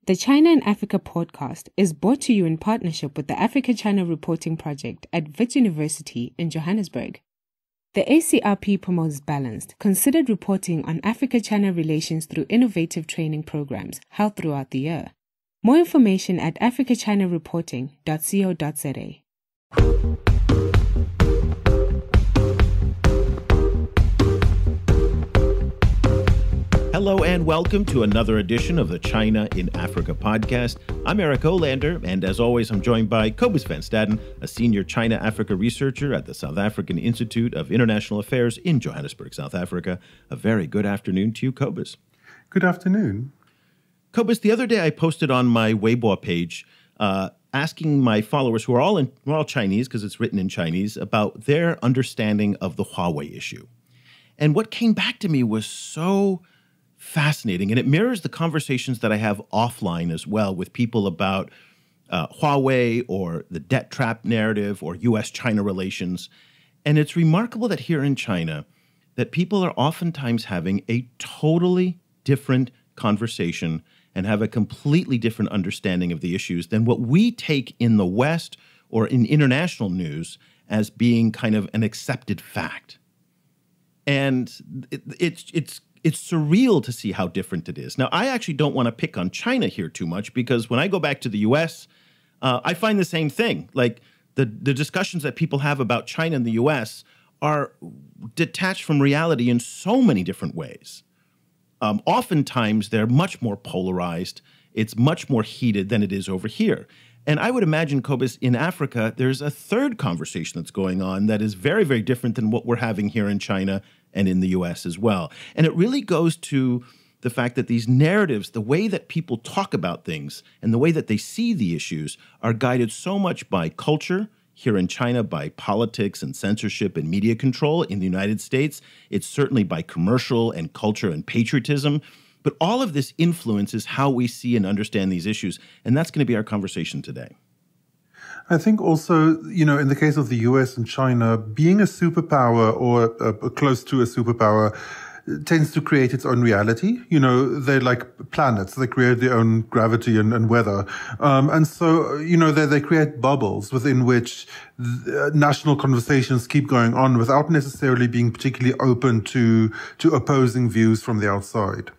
The China and Africa podcast is brought to you in partnership with the Africa-China Reporting Project at Wits University in Johannesburg. The ACRP promotes balanced, considered reporting on Africa-China relations through innovative training programs held throughout the year. More information at africachinareporting.co.za. Hello and welcome to another edition of the China in Africa podcast. I'm Eric Olander, and as always, I'm joined by Cobus van Staden, a senior China-Africa researcher at the South African Institute of International Affairs in Johannesburg, South Africa. A very good afternoon to you, Cobus. Good afternoon. Cobus, the other day I posted on my Weibo page asking my followers, who are all Chinese because it's written in Chinese, about their understanding of the Huawei issue. And what came back to me was so fascinating, and it mirrors the conversations that I have offline as well with people about Huawei or the debt trap narrative or U.S.-China relations. And it's remarkable that here in China that people are oftentimes having a totally different conversation and have a completely different understanding of the issues than what we take in the West or in international news as being kind of an accepted fact. And it's surreal to see how different it is. Now, I actually don't want to pick on China here too much because when I go back to the U.S., I find the same thing. Like the discussions that people have about China and the U.S. are detached from reality in so many different ways. Oftentimes, they're much more polarized. It's much more heated than it is over here. And I would imagine, Cobus, in Africa, there's a third conversation that's going on that is very, very different than what we're having here in China and in the U.S. as well. And it really goes to the fact that these narratives, the way that people talk about things and the way that they see the issues are guided so much by culture. Here in China, by politics and censorship and media control. In the United States, it's certainly by commercial and culture and patriotism. But all of this influences how we see and understand these issues. And that's going to be our conversation today. I think also, in the case of the US and China, being a superpower or close to a superpower tends to create its own reality. They're like planets. They create their own gravity and weather. And so, they create bubbles within which national conversations keep going on without necessarily being particularly open to opposing views from the outside.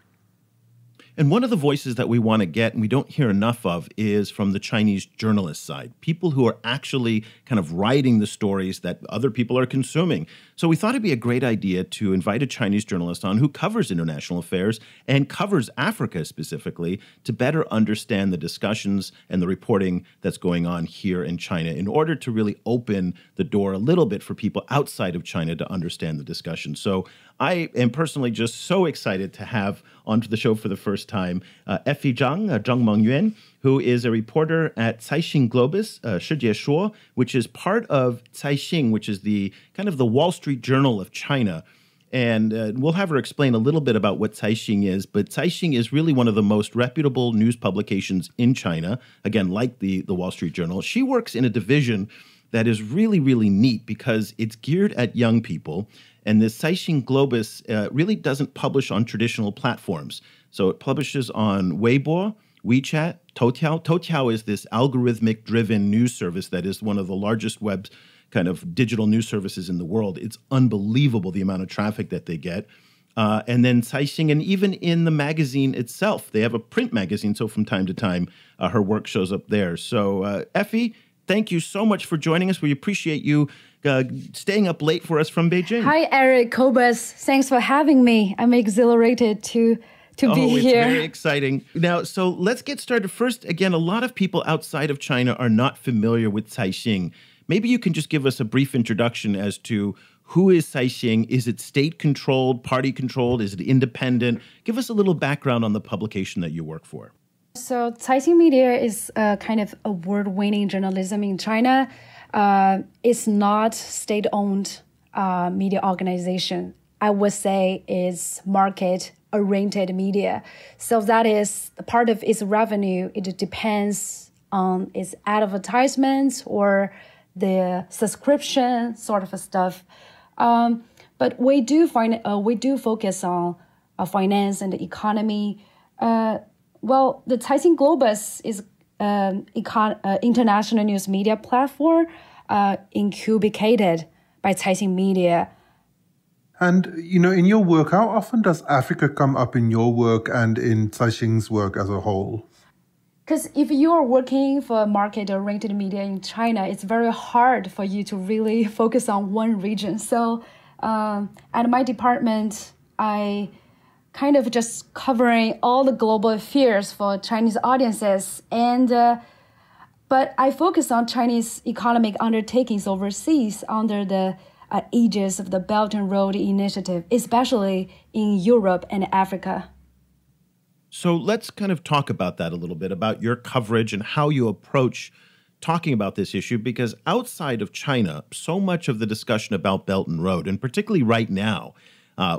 And one of the voices that we want to get, and we don't hear enough of, is from the Chinese journalist side, people who are actually kind of writing the stories that other people are consuming. So we thought it'd be a great idea to invite a Chinese journalist on who covers international affairs and covers Africa specifically to better understand the discussions and the reporting that's going on here in China in order to really open the door a little bit for people outside of China to understand the discussion. So I am personally just so excited to have onto the show for the first time Effy Zhang, Zhang Mengyuan, who is a reporter at Caixin Globus, 世界说, which is part of Caixin, which is the kind of the Wall Street Journal of China. And we'll have her explain a little bit about what Caixin is, but Caixin is really one of the most reputable news publications in China, again, like the Wall Street Journal. She works in a division that is really, really neat because it's geared at young people. And the Caixin Globus really doesn't publish on traditional platforms. So it publishes on Weibo, WeChat, Toutiao. Toutiao is this algorithmic-driven news service that is one of the largest web kind of digital news services in the world. It's unbelievable the amount of traffic that they get. And then Caixin, and even in the magazine itself, they have a print magazine. So from time to time, her work shows up there. So Effy, thank you so much for joining us. We appreciate you staying up late for us from Beijing. Hi, Eric Cobus. Thanks for having me. I'm exhilarated to be here. It's very exciting. Now, so let's get started. First, again, a lot of people outside of China are not familiar with Caixin. Maybe you can just give us a brief introduction as to who is Caixin? Is it state-controlled, party-controlled? Is it independent? Give us a little background on the publication that you work for. So Caixin Media is kind of award-winning journalism in China. It's not state-owned media organization. I would say it's market-oriented media. So that is part of its revenue. It depends on its advertisements or the subscription sort of stuff. But we do focus on finance and the economy. Well, the Caixin Globus is an international news media platform incubated by Caixin Media. And, in your work, how often does Africa come up in your work and in Caixin's work as a whole? Because if you're working for market-oriented media in China, it's very hard for you to really focus on one region. So at my department, I kind of just covering all the global affairs for Chinese audiences. But I focus on Chinese economic undertakings overseas under the aegis of the Belt and Road Initiative, especially in Europe and Africa. So let's kind of talk about that a little bit, about your coverage and how you approach talking about this issue, because outside of China, so much of the discussion about Belt and Road, and particularly right now,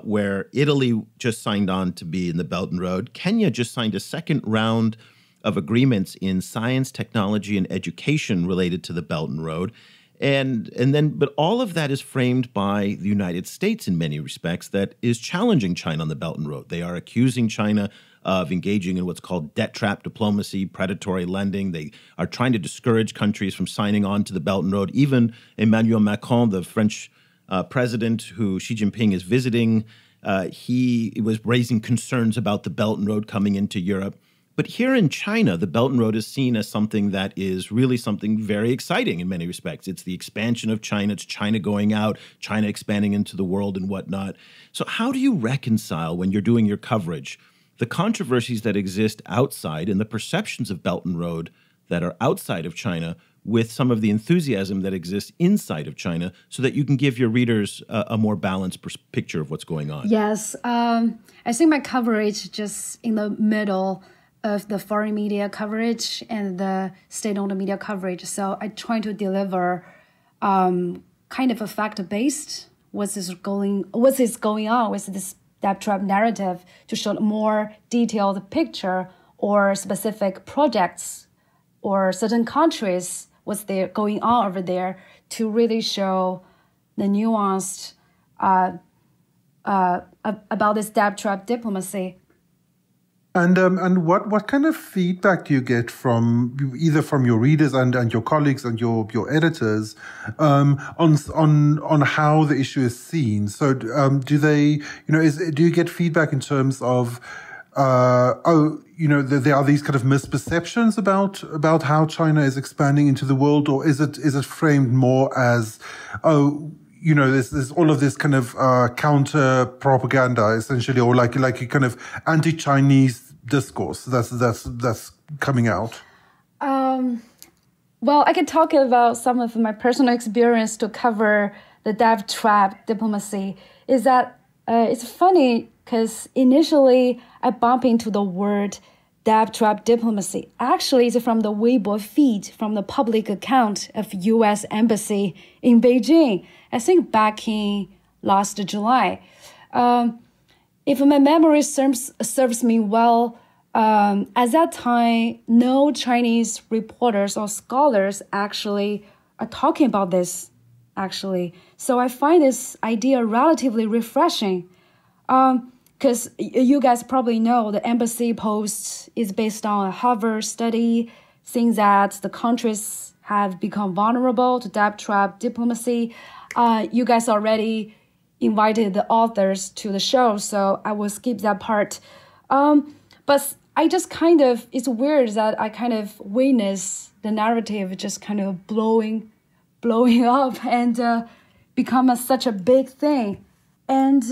where Italy just signed on to be in the Belt and Road, Kenya just signed a second round of agreements in science, technology, and education related to the Belt and Road. But all of that is framed by the United States in many respects that is challenging China on the Belt and Road. They are accusing China of engaging in what's called debt trap diplomacy, predatory lending. They are trying to discourage countries from signing on to the Belt and Road. Even Emmanuel Macron, the French president who Xi Jinping is visiting, he was raising concerns about the Belt and Road coming into Europe. But here in China, the Belt and Road is seen as something that is really something very exciting in many respects. It's the expansion of China. It's China going out, China expanding into the world and whatnot. So how do you reconcile, when you're doing your coverage, the controversies that exist outside and the perceptions of Belt and Road that are outside of China with some of the enthusiasm that exists inside of China, so that you can give your readers a more balanced picture of what's going on? Yes. I think my coverage just in the middle of the foreign media coverage and the state-owned media coverage. So I try to deliver kind of a fact-based what is going on with this debt trap narrative, to show a more detailed picture or specific projects or certain countries, what's there going on over there, to really show the nuanced about this debt trap diplomacy. And what kind of feedback do you get from either from your readers and your colleagues and your editors on how the issue is seen? So do they, do you get feedback in terms of there are these kind of misperceptions about how China is expanding into the world, or is it framed more as there's all of this kind of counter propaganda essentially, or like a kind of anti-Chinese discourse that's coming out? Well, I can talk about some of my personal experience to cover the debt trap diplomacy. Is that it's funny because initially I bump into the word debt trap diplomacy. Actually, it's from the Weibo feed from the public account of U.S. Embassy in Beijing, I think back in last July. If my memory serves me well, at that time, no Chinese reporters or scholars actually are talking about this, actually. So I find this idea relatively refreshing. Because you guys probably know the embassy post is based on a Harvard study, saying that the countries have become vulnerable to debt trap diplomacy. You guys already invited the authors to the show, so I will skip that part. But I just it's weird that I kind of witness the narrative just kind of blowing up and become such a big thing. And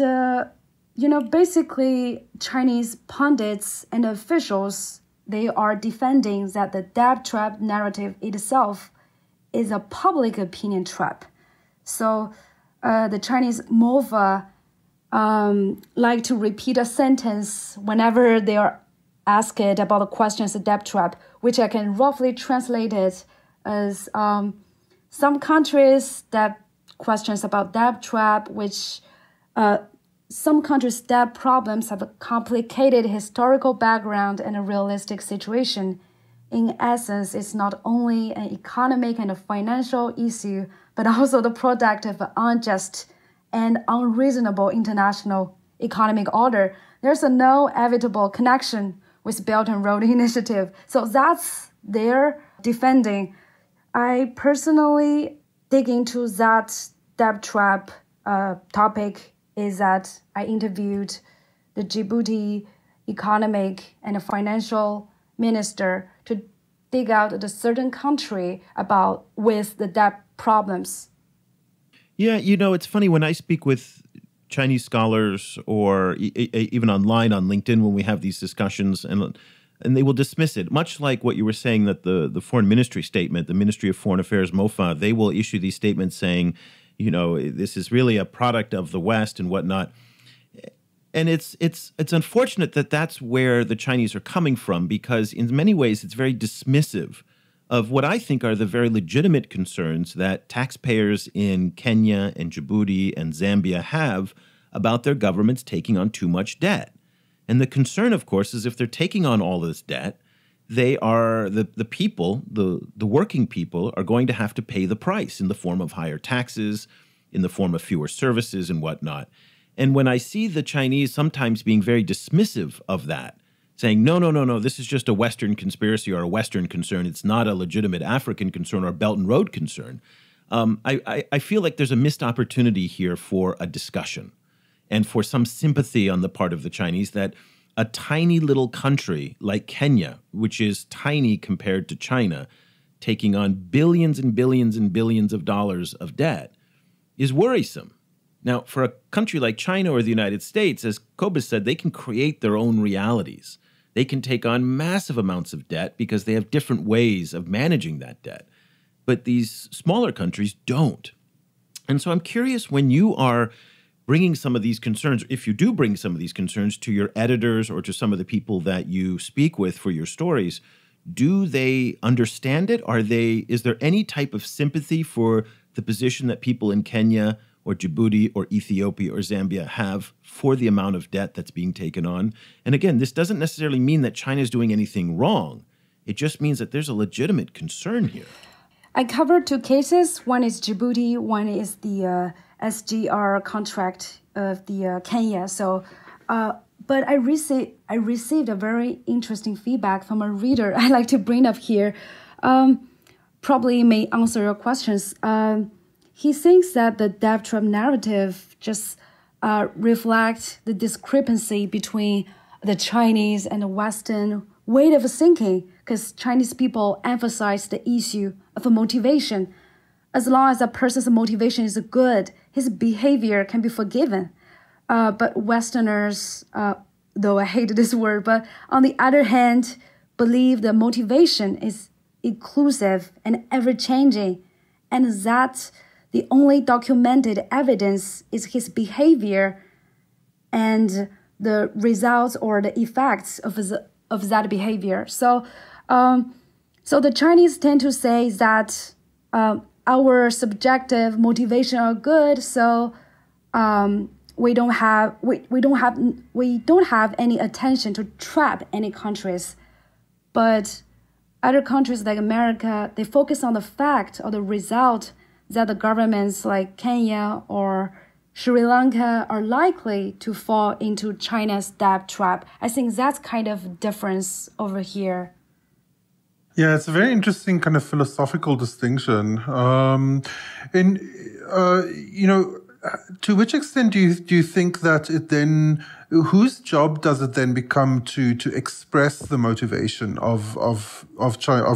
basically Chinese pundits and officials, they are defending that the debt trap narrative itself is a public opinion trap. So the Chinese MOVA like to repeat a sentence whenever they are asked about the questions of debt trap, which I can roughly translate it as some countries that questions about debt trap, which some countries' debt problems have a complicated historical background and a realistic situation. In essence, it's not only an economic and a financial issue, but also the product of an unjust and unreasonable international economic order. There's no inevitable connection with Belt and Road Initiative. So that's their defending. I personally dig into that debt trap topic is that I interviewed the Djibouti economic and financial minister to dig out the certain country about with the debt problems. Yeah, it's funny when I speak with Chinese scholars or even online on LinkedIn when we have these discussions and they will dismiss it, much like what you were saying that the foreign ministry statement, the Ministry of Foreign Affairs, MOFA, they will issue these statements saying, this is really a product of the West and whatnot. And it's unfortunate that that's where the Chinese are coming from because in many ways it's very dismissive of what I think are the very legitimate concerns that taxpayers in Kenya and Djibouti and Zambia have about their governments taking on too much debt. And the concern, of course, is if they're taking on all this debt, they are the people, the working people are going to have to pay the price in the form of higher taxes, in the form of fewer services and whatnot. And when I see the Chinese sometimes being very dismissive of that, saying, no, this is just a Western conspiracy or a Western concern, it's not a legitimate African concern or a Belt and Road concern, I feel like there's a missed opportunity here for a discussion and for some sympathy on the part of the Chinese that a tiny little country like Kenya, which is tiny compared to China, taking on billions and billions and billions of dollars of debt, is worrisome. Now, for a country like China or the United States, as Cobus said, they can create their own realities. They can take on massive amounts of debt because they have different ways of managing that debt. But these smaller countries don't. And so I'm curious, when you are bringing some of these concerns, if you do bring some of these concerns to your editors or to some of the people that you speak with for your stories, do they understand it? Is there any type of sympathy for the position that people in Kenya or Djibouti or Ethiopia or Zambia have for the amount of debt that's being taken on? And again, this doesn't necessarily mean that China is doing anything wrong. It just means that there's a legitimate concern here. I covered two cases. One is Djibouti, one is the SGR contract of the Kenya. So, but I received a very interesting feedback from a reader I like to bring up here. Probably may answer your questions. He thinks that the debt trap narrative just reflects the discrepancy between the Chinese and the Western way of thinking, because Chinese people emphasize the issue of motivation. As long as a person's motivation is good, his behavior can be forgiven. But Westerners, though I hate this word, but on the other hand, believe the motivation is inclusive and ever-changing, and that the only documented evidence is his behavior and the results or the effects of that behavior. So the Chinese tend to say that our subjective motivation are good, so we don't have any attention to trap any countries. But other countries like America, they focus on the fact or the result that the governments like Kenya or Sri Lanka are likely to fall into China's debt trap. I think that's kind of difference over here. Yeah, it's a very interesting kind of philosophical distinction. To which extent do you think that it then, whose job does it then become to express the motivation of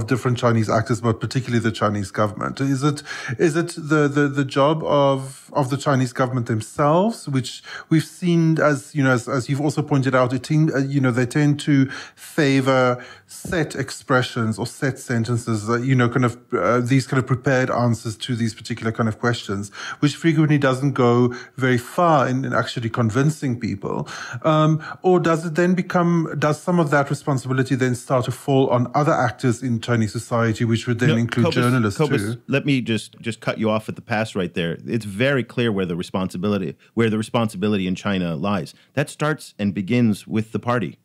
different Chinese actors, but particularly the Chinese government? Is it the job of the Chinese government themselves, which we've seen as you've also pointed out, they tend to favor set expressions or set sentences, these kind of prepared answers to these particular kind of questions, which frequently doesn't go very far in actually convincing people. Or does some of that responsibility then start to fall on other actors in Chinese society, which would then include journalists too? Let me just cut you off at the pass right there. It's very clear where the responsibility in China lies. That starts and begins with the party.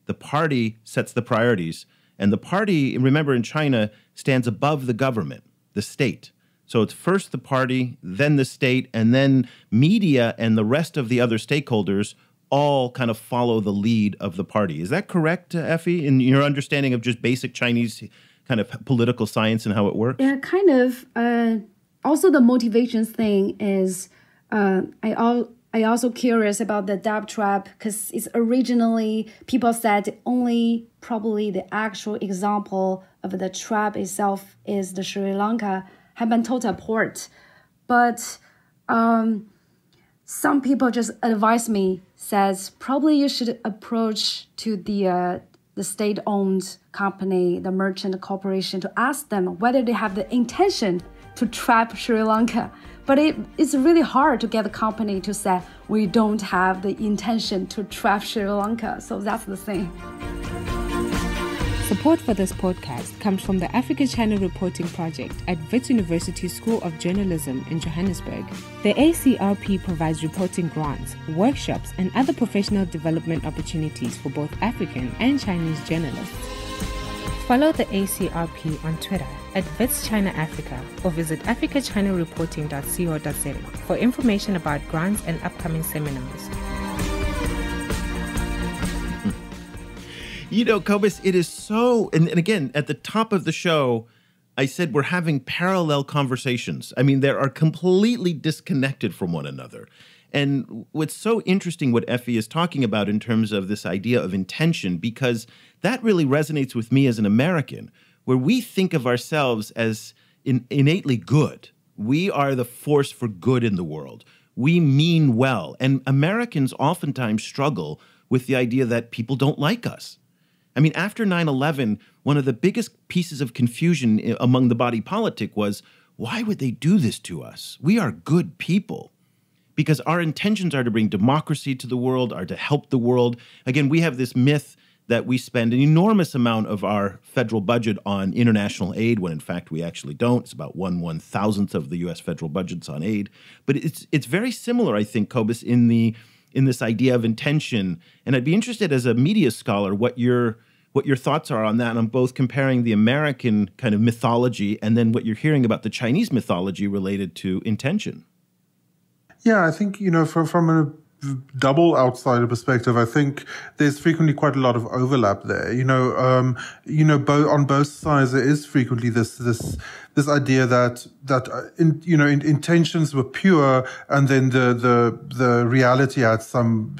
The party sets the priorities, and the party, remember, in China stands above the government, the state. So it's first the party, then the state, and then media and the rest of the other stakeholders all kind of follow the lead of the party. Is that correct, Effy, in your understanding of just basic Chinese kind of political science and how it works? Yeah, kind of. Also, the motivations thing is I also curious about the dab trap because it's originally people said only probably the actual example of the trap itself is the Sri Lanka Hambantota port. But some people just advise me, says probably you should approach to the state-owned company, the merchant corporation, to ask them whether they have the intention to trap Sri Lanka. But it's really hard to get the company to say, we don't have the intention to trap Sri Lanka. So that's the thing. Support for this podcast comes from the Africa-China Reporting Project at Wits University School of Journalism in Johannesburg. The ACRP provides reporting grants, workshops, and other professional development opportunities for both African and Chinese journalists. Follow the ACRP on Twitter at Wits China Africa or visit africachinareporting.co.za for information about grants and upcoming seminars. You know, Cobus, it is so, and again, at the top of the show, I said we're having parallel conversations. I mean, they are completely disconnected from one another. And what's so interesting what Effy is talking about in terms of this idea of intention, because that really resonates with me as an American, where we think of ourselves as innately good. We are the force for good in the world. We mean well. And Americans oftentimes struggle with the idea that people don't like us. I mean, after 9/11, one of the biggest pieces of confusion among the body politic was, why would they do this to us? We are good people. Because our intentions are to bring democracy to the world, are to help the world. Again, we have this myth that we spend an enormous amount of our federal budget on international aid, when in fact we actually don't. It's about 1/1000th of the U.S. federal budget's on aid. But it's very similar, I think, Cobus, in this idea of intention. And I'd be interested as a media scholar what your thoughts are on that, on both comparing the American kind of mythology and then what you're hearing about the Chinese mythology related to intention. Yeah, I think, from a double outsider perspective, I think there's frequently quite a lot of overlap there. On both sides, there is frequently this idea that intentions were pure, and then the reality had some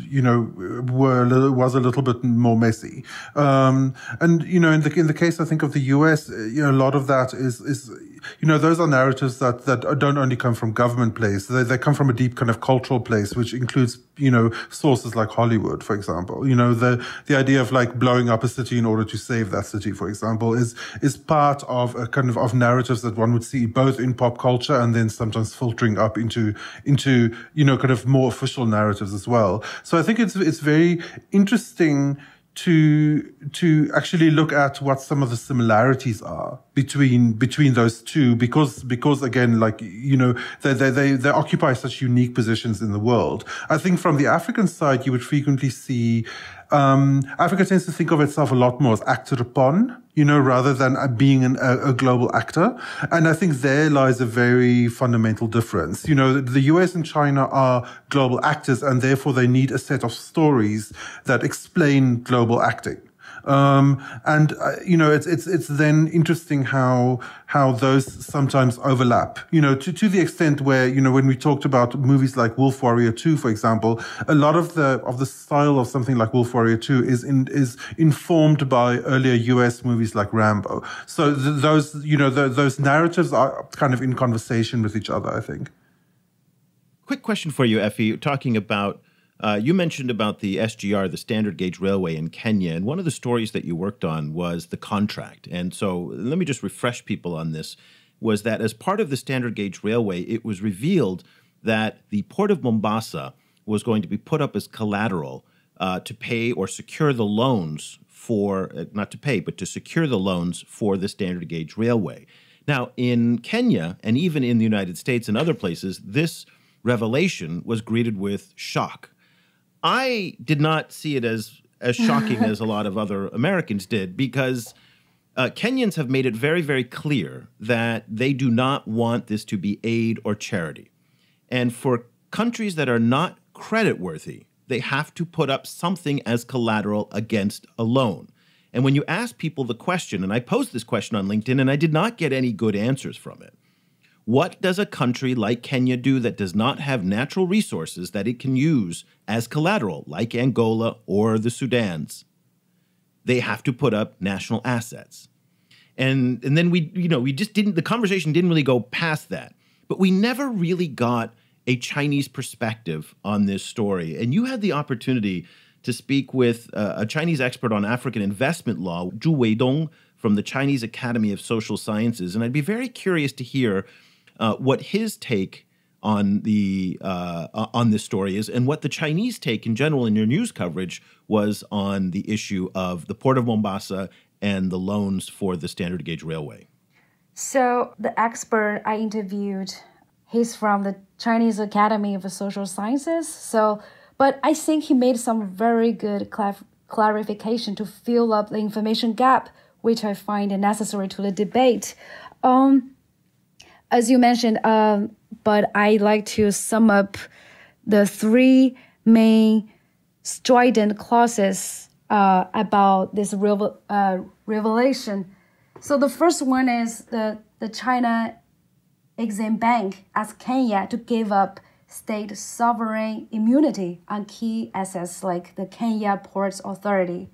was a little bit more messy. In the case, I think, of the U.S., a lot of that is those are narratives that don't only come from government place. They come from a deep kind of cultural place, which includes sources like Hollywood, for example. The idea of like blowing up a city in order to save that city, for example, is part of a kind of narratives that one would see both in pop culture and then sometimes filtering up into kind of more official narratives as well. So I think it's very interesting to actually look at what some of the similarities are between those two, because again, like, they occupy such unique positions in the world. I think from the African side, you would frequently see Africa tends to think of itself a lot more as acted upon, rather than being a global actor. And I think there lies a very fundamental difference. The US and China are global actors, and therefore they need a set of stories that explain global acting. It's then interesting how those sometimes overlap, to the extent where, when we talked about movies like Wolf Warrior 2, for example, a lot of the style of something like Wolf Warrior 2 is informed by earlier US movies like Rambo. So those narratives are kind of in conversation with each other, I think. Quick question for you, Effy, talking about you mentioned about the SGR, the Standard Gauge Railway in Kenya, and one of the stories that you worked on was the contract. And so let me just refresh people on this, was that as part of the Standard Gauge Railway, it was revealed that the Port of Mombasa was going to be put up as collateral to pay or secure the loans for, not to pay, but to secure the loans for the Standard Gauge Railway. Now, in Kenya, and even in the United States and other places, this revelation was greeted with shock. I did not see it as shocking as a lot of other Americans did, because Kenyans have made it very, very clear that they do not want this to be aid or charity. And for countries that are not creditworthy, they have to put up something as collateral against a loan. And when you ask people the question, and I posed this question on LinkedIn, and I did not get any good answers from it. What does a country like Kenya do that does not have natural resources that it can use as collateral, like Angola or the Sudans? They have to put up national assets. And then we just didn't, the conversation didn't really go past that. But we never really got a Chinese perspective on this story. And you had the opportunity to speak with a Chinese expert on African investment law, Zhu Weidong, from the Chinese Academy of Social Sciences. And I'd be very curious to hear what his take on this story is, and what the Chinese take in general in your news coverage was on the issue of the Port of Mombasa and the loans for the standard gauge railway. So the expert I interviewed, he's from the Chinese Academy of Social Sciences. But I think he made some very good clarification to fill up the information gap, which I find necessary to the debate. As you mentioned, but I like to sum up the three main strident clauses about this revelation. So the first one is the China Exim Bank asked Kenya to give up state sovereign immunity on key assets like the Kenya Ports Authority.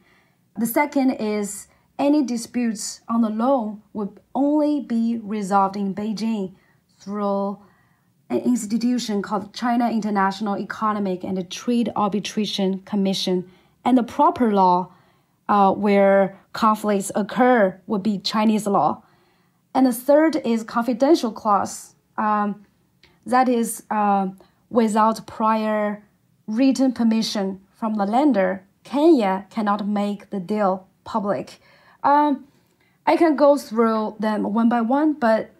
The second is any disputes on the loan would only be resolved in Beijing through an institution called China International Economic and Trade Arbitration Commission, and the proper law where conflicts occur would be Chinese law. And the third is confidential clause. That is without prior written permission from the lender, Kenya cannot make the deal public. I can go through them one by one, but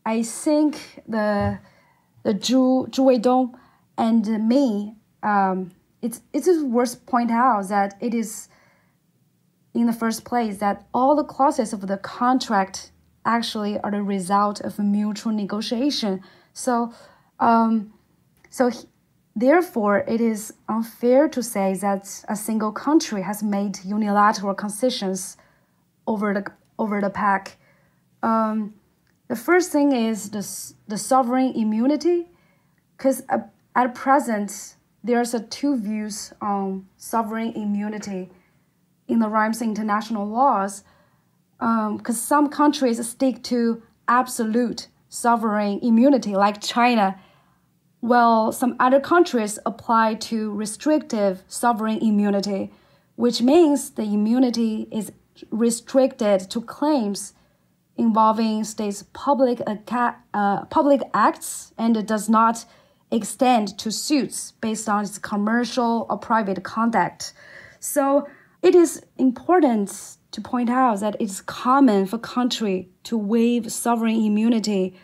I think the Zhu Weidong and me, it is worth point out that it is in the first place that all the clauses of the contract actually are the result of a mutual negotiation. Therefore, it is unfair to say that a single country has made unilateral concessions over the pack. The first thing is the sovereign immunity, because at present, there's two views on sovereign immunity in the RIME's international laws, because some countries stick to absolute sovereign immunity, like China, while some other countries apply to restrictive sovereign immunity, which means the immunity is restricted to claims involving states' public acts and does not extend to suits based on its commercial or private conduct. So it is important to point out that it's common for country to waive sovereign immunity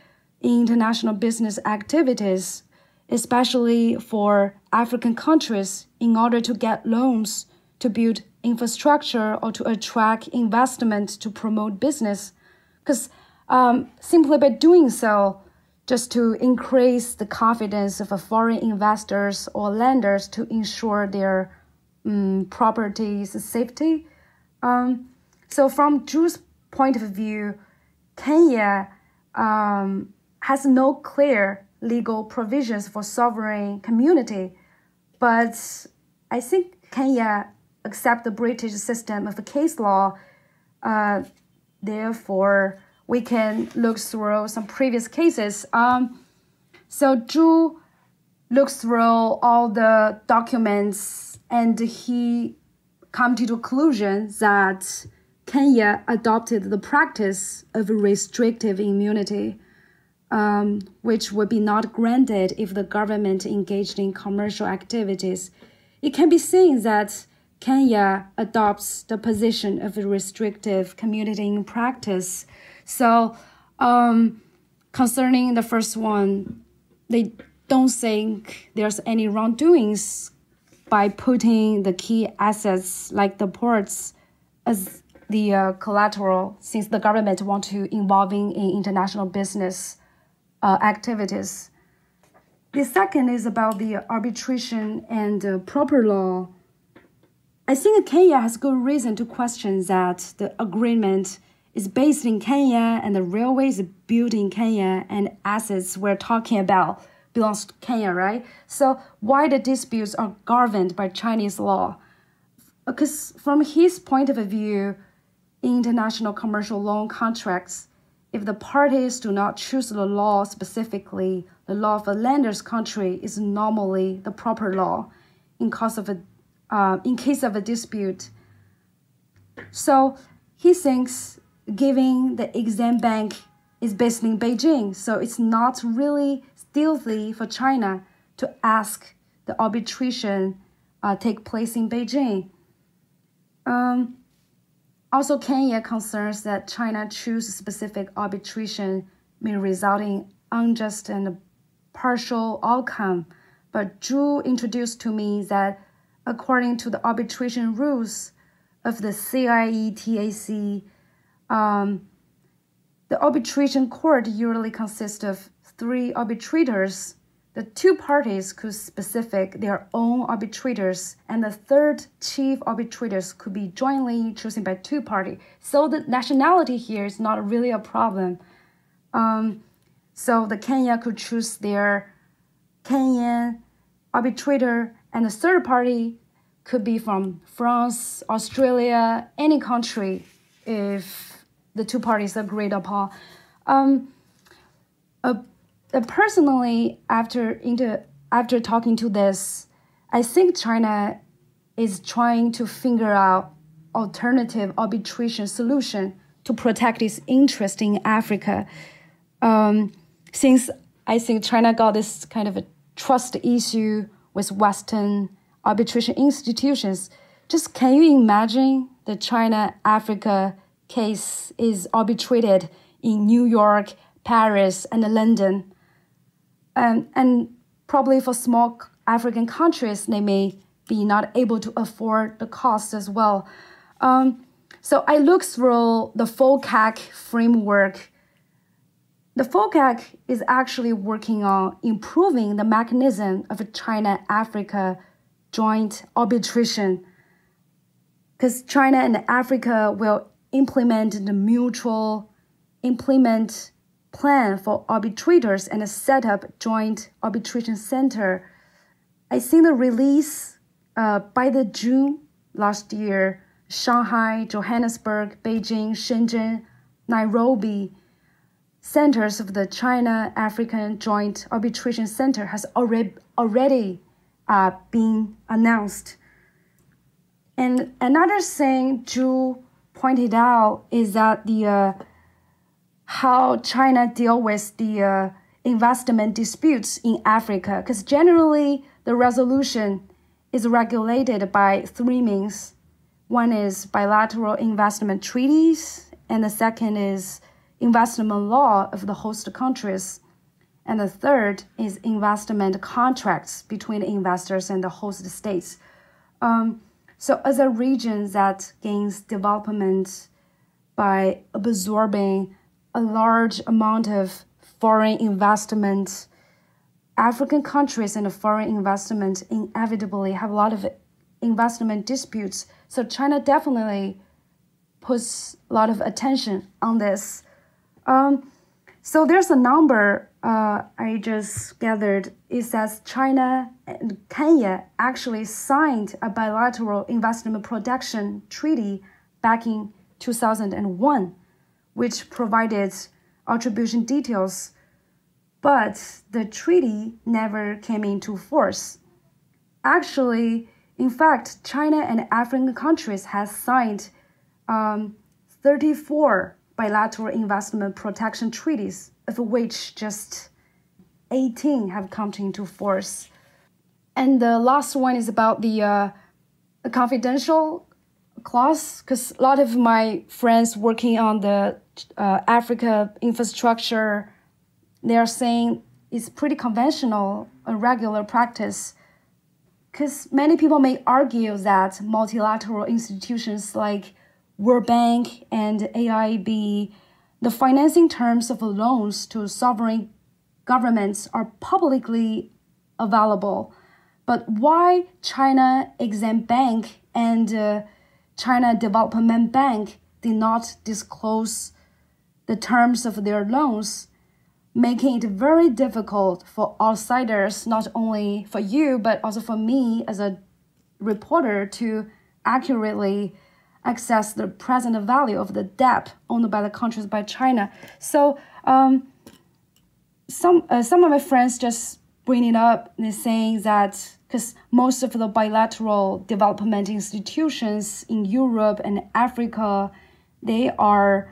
in international business activities, especially for African countries, in order to get loans to build infrastructure or to attract investment to promote business. Because simply by doing so, just to increase the confidence of foreign investors or lenders to ensure their property's safety. So from Zhu's point of view, Kenya has no clear legal provisions for sovereign community, but I think Kenya accepts the British system of the case law. Therefore, we can look through some previous cases. So Zhu looks through all the documents and he come to the conclusion that Kenya adopted the practice of restrictive immunity, which would be not granted if the government engaged in commercial activities. It can be seen that Kenya adopts the position of a restrictive community in practice. So concerning the first one, they don't think there's any wrongdoings by putting the key assets like the ports as the collateral, since the government want to involving in international business activities. The second is about the arbitration and proper law. I think Kenya has good reason to question that the agreement is based in Kenya and the railway is built in Kenya and assets we're talking about belongs to Kenya, right? So why the disputes are governed by Chinese law? Because from his point of view, in international commercial loan contracts, if the parties do not choose the law specifically, the law of a lender's country is normally the proper law in case of a dispute. So he thinks giving the exim bank is based in Beijing, so it's not really stealthy for China to ask the arbitration take place in Beijing. Also, Kenya concerns that China choose specific arbitration may result in unjust and partial outcome. But Zhu introduced to me that according to the arbitration rules of the CIETAC, the arbitration court usually consists of 3 arbitrators. The 2 parties could specific their own arbitrators, and the 3rd chief arbitrators could be jointly chosen by 2 parties. So the nationality here is not really a problem. So the Kenya could choose their Kenyan arbitrator, and the 3rd party could be from France, Australia, any country, if the 2 parties agreed upon. Personally, after talking to this, I think China is trying to figure out alternative arbitration solution to protect its interest in Africa. Since I think China got this kind of a trust issue with Western arbitration institutions, just can you imagine the China-Africa case is arbitrated in New York, Paris, and London? And probably for small African countries, they may be not able to afford the cost as well. So I looked through the FOCAC framework. The FOCAC is actually working on improving the mechanism of a China-Africa joint arbitration, because China and Africa will implement the mutual plan for arbitrators and set up joint arbitration center. I think the release by the June last year, Shanghai, Johannesburg, Beijing, Shenzhen, Nairobi centers of the China-African Joint Arbitration Center has already been announced. And another thing Zhu pointed out is that how China deal with the investment disputes in Africa, because generally the resolution is regulated by 3 means. One is bilateral investment treaties, and the second is investment law of the host countries, and the third is investment contracts between investors and the host states. So as a region that gains development by absorbing a large amount of foreign investment, African countries and foreign investment inevitably have a lot of investment disputes. So China definitely puts a lot of attention on this. So there's a number I just gathered. It says China and Kenya actually signed a bilateral investment protection treaty back in 2001. Which provided attribution details, but the treaty never came into force. Actually, in fact, China and African countries have signed 34 bilateral investment protection treaties, of which just 18 have come into force. And the last one is about the confidential clause, because a lot of my friends working on the Africa infrastructure, they are saying it's pretty conventional, a regular practice, because many people may argue that multilateral institutions like World Bank and AIIB, the financing terms of loans to sovereign governments are publicly available. But why China Exim Bank and China Development Bank did not disclose the terms of their loans, making it very difficult for outsiders, not only for you, but also for me as a reporter to accurately access the present value of the debt owned by the countries by China. So some of my friends just bring it up and saying that because most of the bilateral development institutions in Europe and Africa, they are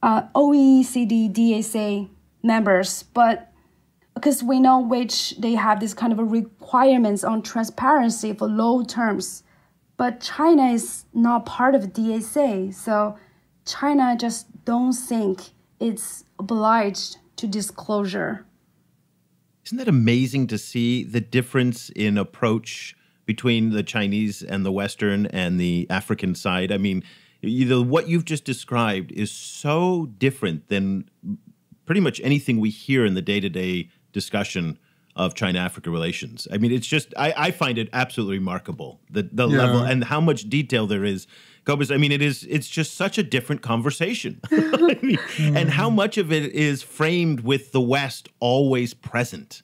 OECD, DSA members, but because we know which they have this kind of a requirements on transparency for low terms, but China is not part of DSA, so China just don't think it's obliged to disclosure. Isn't that amazing to see the difference in approach between the Chinese and the Western and the African side? I mean, what you've just described is so different than pretty much anything we hear in the day-to-day discussion of China-Africa relations. I mean, it's just, I find it absolutely remarkable, the level and how much detail there is. Cobus, I mean, it's just such a different conversation. I mean, and how much of it is framed with the West always present.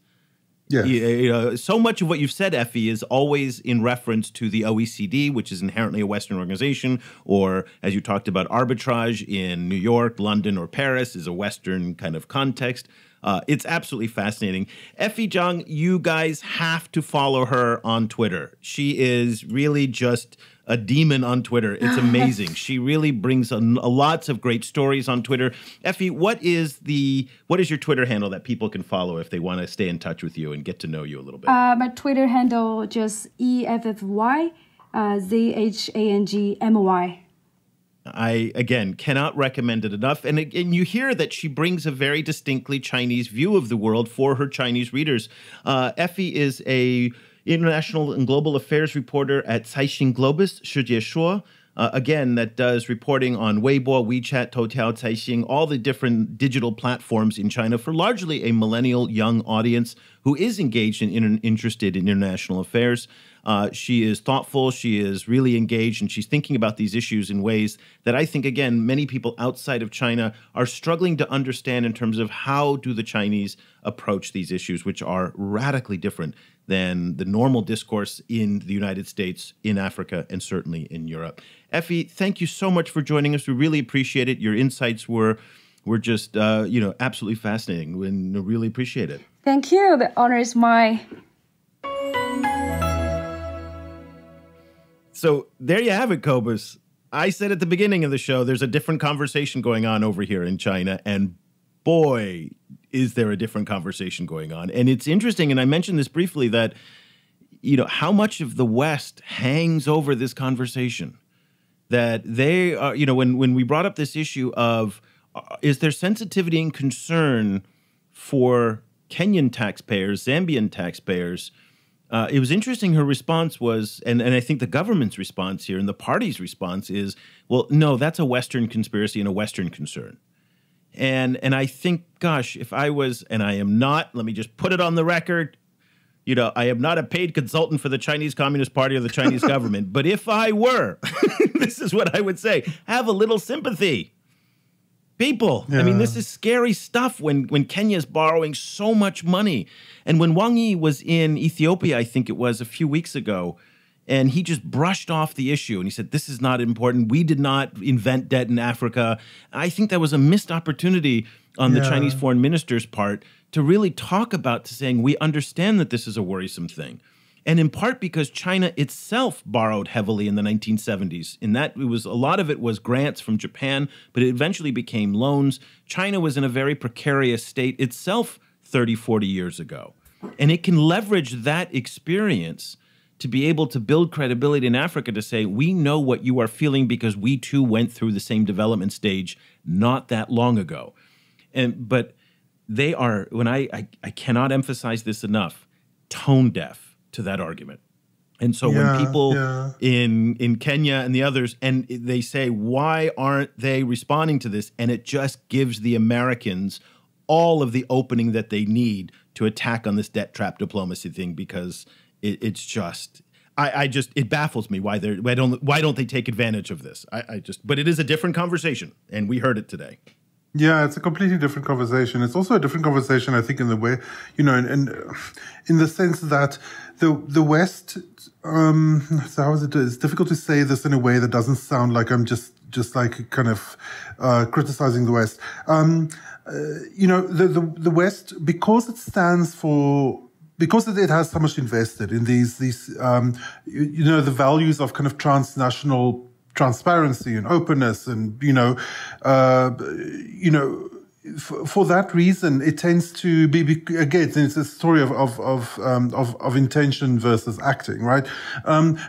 Yes. So much of what you've said, Effy, is always in reference to the OECD, which is inherently a Western organization, or as you talked about, arbitrage in New York, London, or Paris is a Western kind of context. It's absolutely fascinating. Effy Zhang, you guys have to follow her on Twitter. She is really just a demon on Twitter. It's amazing. She really brings lots of great stories on Twitter. Effy, what is your Twitter handle that people can follow if they want to stay in touch with you and get to know you a little bit? My Twitter handle just EFFY ZHANGMY. I, again, cannot recommend it enough. And you hear that she brings a very distinctly Chinese view of the world for her Chinese readers. Effy is a international and global affairs reporter at Caixin Globus, 世界说. Again, that does reporting on Weibo, WeChat, Toutiao, Caixin, all the different digital platforms in China for largely a millennial young audience who is engaged and interested in international affairs. She is thoughtful, she is really engaged, and she's thinking about these issues in ways that I think, again, many people outside of China are struggling to understand in terms of how do the Chinese approach these issues, which are radically different than the normal discourse in the United States, in Africa, and certainly in Europe. Effy, thank you so much for joining us. We really appreciate it. Your insights were just, absolutely fascinating. We really appreciate it. Thank you. The honor is mine. So there you have it, Cobus. I said at the beginning of the show, there's a different conversation going on over here in China, and boy, is there a different conversation going on. And it's interesting, and I mentioned this briefly, that, how much of the West hangs over this conversation. That they are, when we brought up this issue of, is there sensitivity and concern for Kenyan taxpayers, Zambian taxpayers? It was interesting. Her response was, and I think the government's response here and the party's response is, well, no, that's a Western conspiracy and a Western concern. And I think, gosh, if I was, and I am not, let me just put it on the record, I am not a paid consultant for the Chinese Communist Party or the Chinese government, but if I were, this is what I would say, have a little sympathy. People, I mean, this is scary stuff when Kenya is borrowing so much money. And when Wang Yi was in Ethiopia, I think it was a few weeks ago, and he just brushed off the issue. And he said, this is not important. We did not invent debt in Africa. I think that was a missed opportunity on the Chinese foreign minister's part to really talk about saying, we understand that this is a worrisome thing. And in part because China itself borrowed heavily in the 1970s. In that, a lot of it was grants from Japan, but it eventually became loans. China was in a very precarious state itself 30, 40 years ago. And it can leverage that experience to be able to build credibility in Africa to say, we know what you are feeling because we too went through the same development stage not that long ago. But they are, I cannot emphasize this enough, tone deaf to that argument. And so when people in Kenya and the others, and they say, why aren't they responding to this? And it just gives the Americans all of the opening that they need to attack on this debt trap diplomacy thing, because it's just, it baffles me why don't they take advantage of this? But it is a different conversation, and we heard it today. Yeah, it's a completely different conversation. It's also a different conversation, I think, in the way, in the sense that the West, so how is it? It's difficult to say this in a way that doesn't sound like I'm just like kind of criticizing the West. The West, because it stands for, because it has so much invested in these the values of kind of transnational transparency and openness, and for that reason, it tends to be again, it's a story of intention versus acting, right?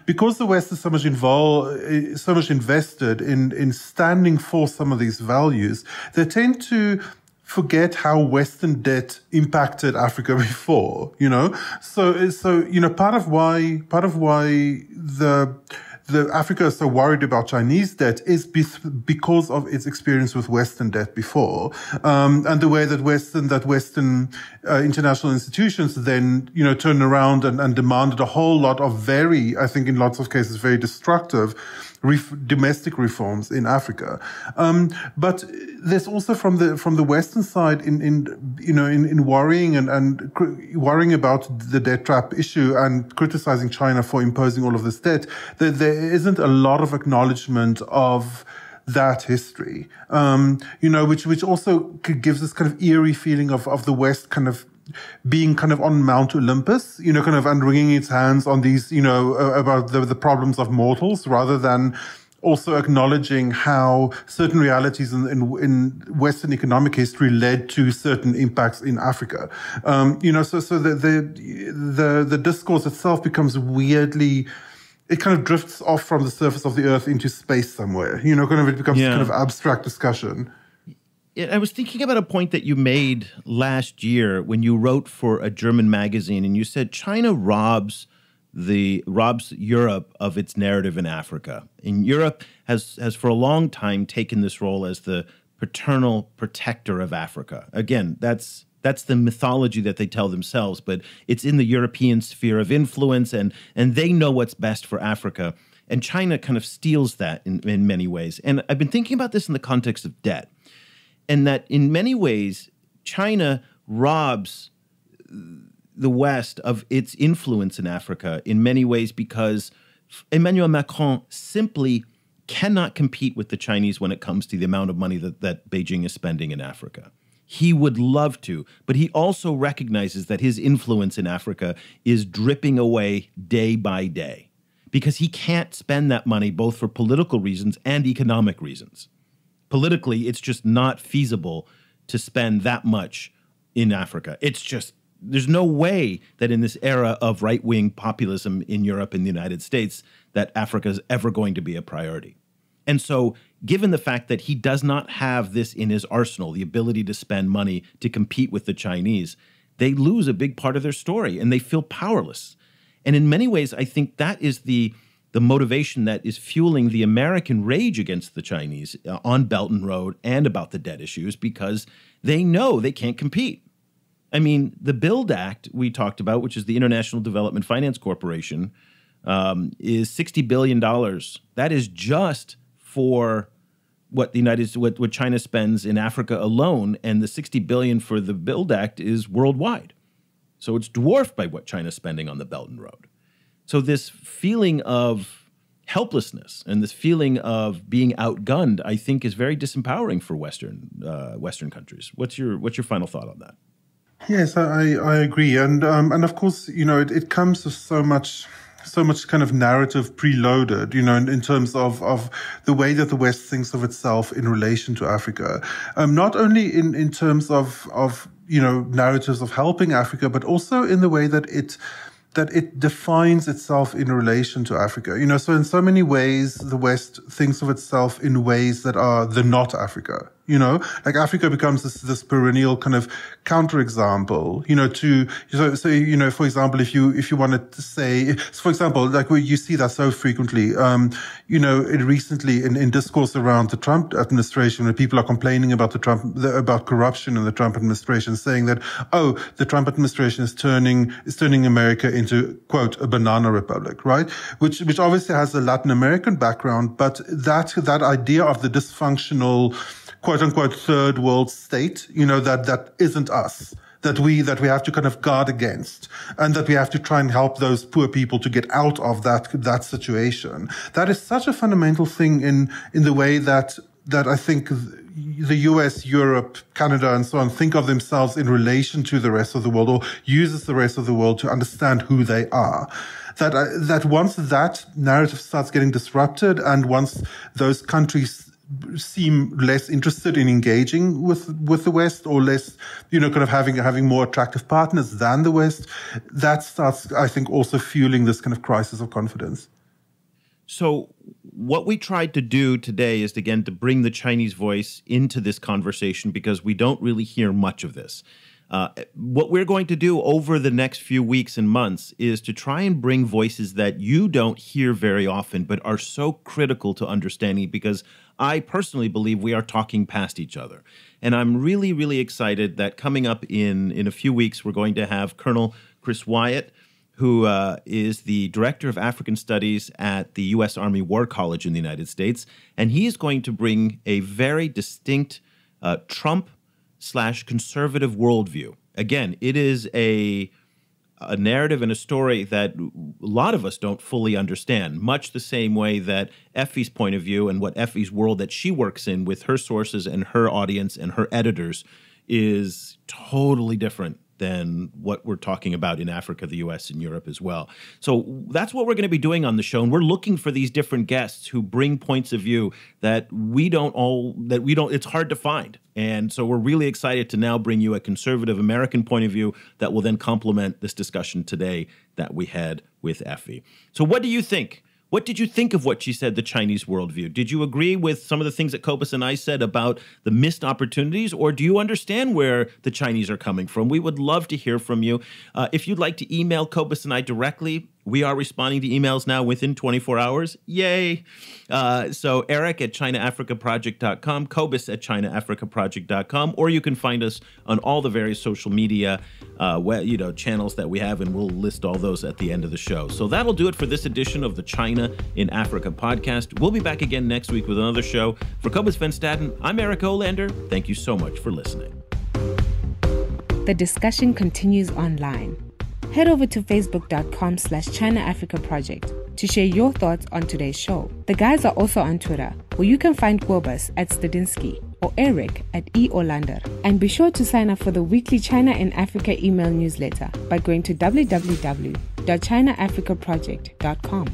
Because the West is so much involved, so much invested in standing for some of these values, they tend to forget how Western debt impacted Africa before, So part of why the Africa is so worried about Chinese debt is because of its experience with Western debt before, and the way that Western international institutions then turned around and demanded a whole lot of very, I think in lots of cases, very destructive domestic reforms in Africa. But there's also from the Western side in worrying and worrying about the debt trap issue and criticizing China for imposing all of this debt, there isn't a lot of acknowledgement of that history, which also gives this kind of eerie feeling of the West kind of being kind of on Mount Olympus, kind of, and wringing its hands on these, about the problems of mortals, rather than also acknowledging how certain realities in Western economic history led to certain impacts in Africa. So the discourse itself becomes weirdly, it kind of drifts off from the surface of the earth into space somewhere. It becomes kind of abstract discussion. I was thinking about a point that you made last year when you wrote for a German magazine, and you said China robs Europe of its narrative in Africa. And Europe has for a long time taken this role as the paternal protector of Africa. Again, that's the mythology that they tell themselves, but it's in the European sphere of influence, and they know what's best for Africa. And China kind of steals that in many ways. And I've been thinking about this in the context of debt, and that in many ways, China robs the West of its influence in Africa in many ways, because Emmanuel Macron simply cannot compete with the Chinese when it comes to the amount of money that Beijing is spending in Africa. He would love to, but he also recognizes that his influence in Africa is dripping away day by day, because he can't spend that money both for political reasons and economic reasons. Politically, it's just not feasible to spend that much in Africa. It's just, there's no way that in this era of right-wing populism in Europe and the United States that Africa is ever going to be a priority. And so, given the fact that he does not have this in his arsenal, the ability to spend money to compete with the Chinese, they lose a big part of their story and they feel powerless. And in many ways, I think that is the motivation that is fueling the American rage against the Chinese on Belt and Road and about the debt issues, because they know they can't compete. I mean, the BUILD Act we talked about, which is the International Development Finance Corporation, is $60 billion. That is just for what what China spends in Africa alone, and the $60 billion for the BUILD Act is worldwide. So it's dwarfed by what China's spending on the Belt and Road. So this feeling of helplessness and this feeling of being outgunned, I think, is very disempowering for Western countries. What's your final thought on that? Yes, I agree, and of course, it comes with so much kind of narrative preloaded, in terms of the way that the West thinks of itself in relation to Africa, not only in terms of narratives of helping Africa, but also in the way that it defines itself in relation to Africa. So in so many ways, the West thinks of itself in ways that are the not Africa. You know, like Africa becomes this perennial kind of counterexample, you know, so, you know, for example, if you wanted to say, for example, like where you see that so frequently, you know, recently in discourse around the Trump administration, where people are complaining about about corruption in the Trump administration, saying that, oh, the Trump administration is turning America into, quote, a banana republic, right? Which obviously has a Latin American background, but that idea of the dysfunctional, quote unquote, third world state, you know, that isn't us, that we have to kind of guard against, and that we have to try and help those poor people to get out of that situation. That is such a fundamental thing in the way that I think the US, Europe, Canada, and so on think of themselves in relation to the rest of the world, or uses the rest of the world to understand who they are. That once that narrative starts getting disrupted, and once those countries seem less interested in engaging with the West, or less, you know, kind of having more attractive partners than the West, that starts, I think, also fueling this kind of crisis of confidence. So what we tried to do today is, again, to bring the Chinese voice into this conversation, because we don't really hear much of this. What we're going to do over the next few weeks and months is to try and bring voices that you don't hear very often, but are so critical to understanding, because I personally believe we are talking past each other. And I'm really, really excited that coming up in a few weeks, we're going to have Colonel Chris Wyatt, who is the Director of African Studies at the U.S. Army War College in the United States. And he is going to bring a very distinct Trump/conservative worldview. Again, it is a narrative and a story that a lot of us don't fully understand, much the same way that Effy's point of view and what Effy's world that she works in with her sources and her audience and her editors is totally different than what we're talking about in Africa, the US, and Europe as well. So that's what we're going to be doing on the show. And we're looking for these different guests who bring points of view that it's hard to find. And so we're really excited to now bring you a conservative American point of view that will then complement this discussion today that we had with Effy. So what do you think? What did you think of what she said, the Chinese worldview? Did you agree with some of the things that Cobus and I said about the missed opportunities, or do you understand where the Chinese are coming from? We would love to hear from you. If you'd like to email Cobus and I directly, we are responding to emails now within 24 hours. Yay. So Eric at ChinaAfricaProject.com, Cobus at ChinaAfricaProject.com, or you can find us on all the various social media channels that we have, and we'll list all those at the end of the show. So that'll do it for this edition of the China in Africa podcast. We'll be back again next week with another show. For Cobus Van Staden, I'm Eric Olander. Thank you so much for listening. The discussion continues online. Head over to facebook.com/China Africa Project to share your thoughts on today's show. The guys are also on Twitter, where you can find Cobus at Stadinsky or Eric at E. Olander. And be sure to sign up for the weekly China in Africa email newsletter by going to www.ChinaAfricaProject.com.